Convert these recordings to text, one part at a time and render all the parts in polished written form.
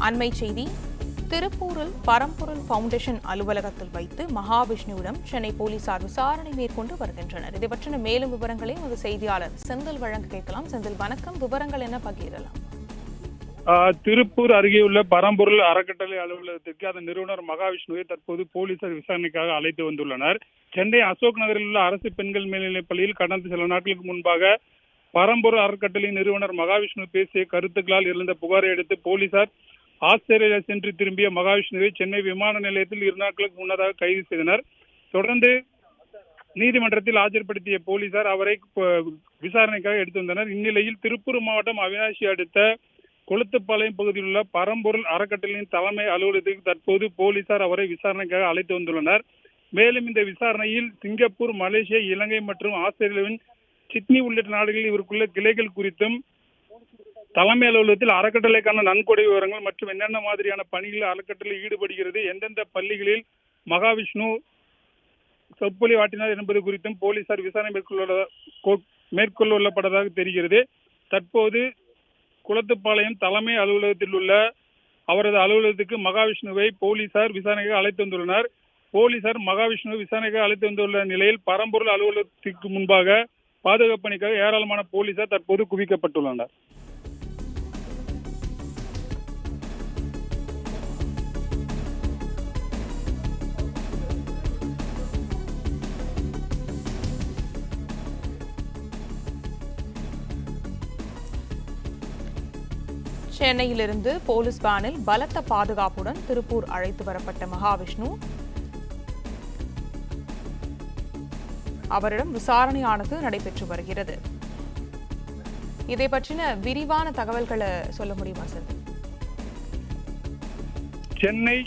அண்மை செய்தி. திருப்பூரில் பரம்பொருள் ஃபவுண்டேஷன் அலுவலகத்தில் வைத்து மகாவிஷ்ணுவிடம் சென்னை போலீசார் விசாரணை மேற்கொண்டு வருகின்றனர். இதை பற்றின மேலும் விவரங்களை ஒரு செய்தியாளர் செந்தில் வழங்க கேட்கலாம். செந்தில், வணக்கம். விவரங்கள் என்ன பகிரலாம்? திருப்பூர் அருகே உள்ள பரம்பொருள் அறக்கட்டளை அலுவலகத்திற்கு அதன் நிறுவனர் மகாவிஷ்ணுவை தற்போது போலீசார் விசாரணைக்காக அழைத்து வந்துள்ளனர். சென்னை அசோக் நகரில் உள்ள அரசு பெண்கள் மேல்நிலைப் பள்ளியில் கடந்த சில நாட்களுக்கு முன்பாக பரம்பொருள் அறக்கட்டளை நிறுவனர் மகாவிஷ்ணு பேசிய கருத்துக்களால் எழுந்த புகாரை அடுத்து போலீசார் ஆஸ்திரேலியா சென்று திரும்பிய மகாவிஷ்ணுவை சென்னை விமான நிலையத்தில் 2 நாட்களுக்கு முன்னதாக கைது செய்தனர். தொடர்ந்து நீதிமன்றத்தில் ஆஜர்படுத்திய போலீசார் அவரை விசாரணைக்காக எடுத்து வந்தனர். இந்நிலையில் திருப்பூர் மாவட்டம் அவினாசி அடுத்த கொளுத்துப்பாளையம் பகுதியில் உள்ள பரம்பொருள் அறக்கட்டளையின் தலைமை அலுவலகத்திற்கு தற்போது போலீசார் அவரை விசாரணைக்காக அழைத்து வந்துள்ளனர். மேலும் இந்த விசாரணையில் சிங்கப்பூர், மலேசியா, இலங்கை மற்றும் ஆஸ்திரேலியாவின் சிட்னி உள்ளிட்ட நாடுகளில் இவருக்குள்ள கிளைகள் குறித்தும் தலைமை அலுவலகத்தில் அறக்கட்டளைக்கான நன்கொடை விவரங்கள் மற்றும் என்னென்ன மாதிரியான பணிகளில் அறக்கட்டளை ஈடுபடுகிறது, எந்தெந்த பள்ளிகளில் மகாவிஷ்ணு சொற்பொழிவாற்றினார் என்பது குறித்தும் போலீசார் விசாரணை மேற்கொள்ளப்பட்டதாக தெரிகிறது. தற்போது குளத்துப்பாளையம் தலைமை அலுவலகத்தில் உள்ள அவரது அலுவலகத்துக்கு மகாவிஷ்ணுவை போலீசார் விசாரணைக்கு அழைத்து வந்துள்ளனர். போலீசார் மகாவிஷ்ணுவை விசாரணைக்கு அழைத்து வந்துள்ள நிலையில் பரம்பொருள் அலுவலகத்திற்கு முன்பாக பாதுகாப்பு பணிக்காக ஏராளமான போலீசார் தற்போது குவிக்கப்பட்டுள்ளனர். சென்னையிலிருந்து போலீஸ் வேனில் பலத்த பாதுகாப்புடன் திருப்பூர் அழைத்து வரப்பட்ட மகாவிஷ்ணு அவரிடம் விசாரணையானது நடைபெற்று வருகிறது. இதை பற்றின விரிவான தகவல்களை சொல்ல முடியுமா சார்? சென்னை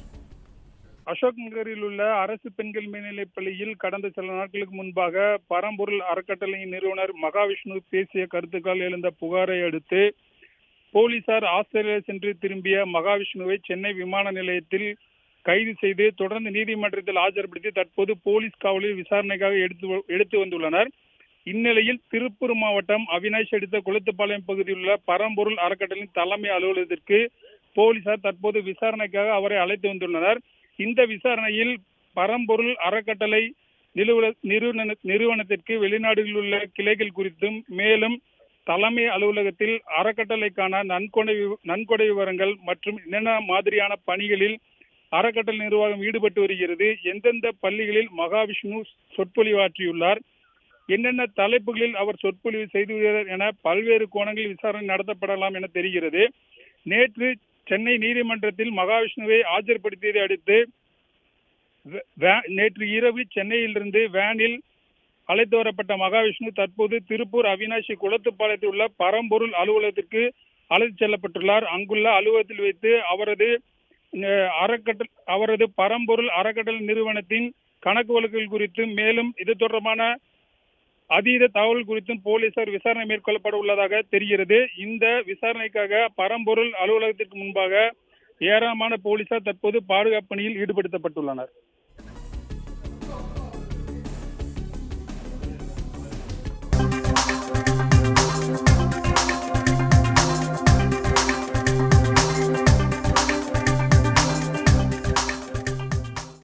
அசோக் நகரில் உள்ள அரசு பெண்கள் மேல்நிலைப் பள்ளியில் கடந்த சில நாட்களுக்கு முன்பாக பரம்பொருள் அறக்கட்டளையின் நிறுவனர் மகாவிஷ்ணு பேசிய கருத்துக்கள் எழுந்த புகாரை அடுத்து போலீசார் ஆஸ்திரேலியா சென்று திரும்பிய மகாவிஷ்ணுவை சென்னை விமான நிலையத்தில் கைது செய்து தொடர்ந்து நீதிமன்றத்தில் ஆஜர்படுத்தி தற்போது போலீஸ் காவலில் விசாரணைக்காக எடுத்து வந்துள்ளனர். இந்நிலையில் திருப்பூர் மாவட்டம் அவினாசி அடுத்த கொளுத்துப்பாளையம் பகுதியில் உள்ள பரம்பொருள் அறக்கட்டளையின் தலைமை அலுவலகத்திற்கு போலீசார் தற்போது விசாரணைக்காக அவரை அழைத்து வந்துள்ளனர். இந்த விசாரணையில் பரம்பொருள் அறக்கட்டளை நிறுவனத்திற்கு வெளிநாடுகளில் உள்ள கிளைகள் குறித்தும் மேலும் தலைமை அலுவலகத்தில் அறக்கட்டளைக்கான நன்கொடை விவரங்கள் மற்றும் என்னென்ன மாதிரியான பணிகளில் அறக்கட்டளை நிர்வாகம் ஈடுபட்டு வருகிறது, எந்தெந்த பள்ளிகளில் மகாவிஷ்ணு சொற்பொழிவாற்றியுள்ளார், என்னென்ன தலைப்புகளில் அவர் சொற்பொழிவு செய்துள்ளார் என பல்வேறு கோணங்களில் விசாரணை நடத்தப்படலாம் என தெரிகிறது. நேற்று சென்னை நீதிமன்றத்தில் மகாவிஷ்ணுவை ஆஜர்படுத்தியதை அடுத்து நேற்று இரவு சென்னையிலிருந்து வேனில் அழைத்து வரப்பட்ட மகாவிஷ்ணு தற்போது திருப்பூர் அவினாசி குளத்துப்பாளையத்தில் உள்ள பரம்பொருள் அலுவலகத்திற்கு அழைத்து செல்லப்பட்டுள்ளார். அங்குள்ள அலுவலகத்தில் வைத்து அவரது பரம்பொருள் அறக்கட்டளை நிறுவனத்தின் கணக்கு வழக்குகள் குறித்தும் மேலும் இது தொடர்பான அதீத தகவல் குறித்தும் போலீசார் விசாரணை மேற்கொள்ளப்பட உள்ளதாக தெரிகிறது. இந்த விசாரணைக்காக பரம்பொருள் அலுவலகத்திற்கு முன்பாக ஏராளமான போலீசார் தற்போது பாதுகாப்பு பணியில் ஈடுபடுத்தப்பட்டுள்ளனர்.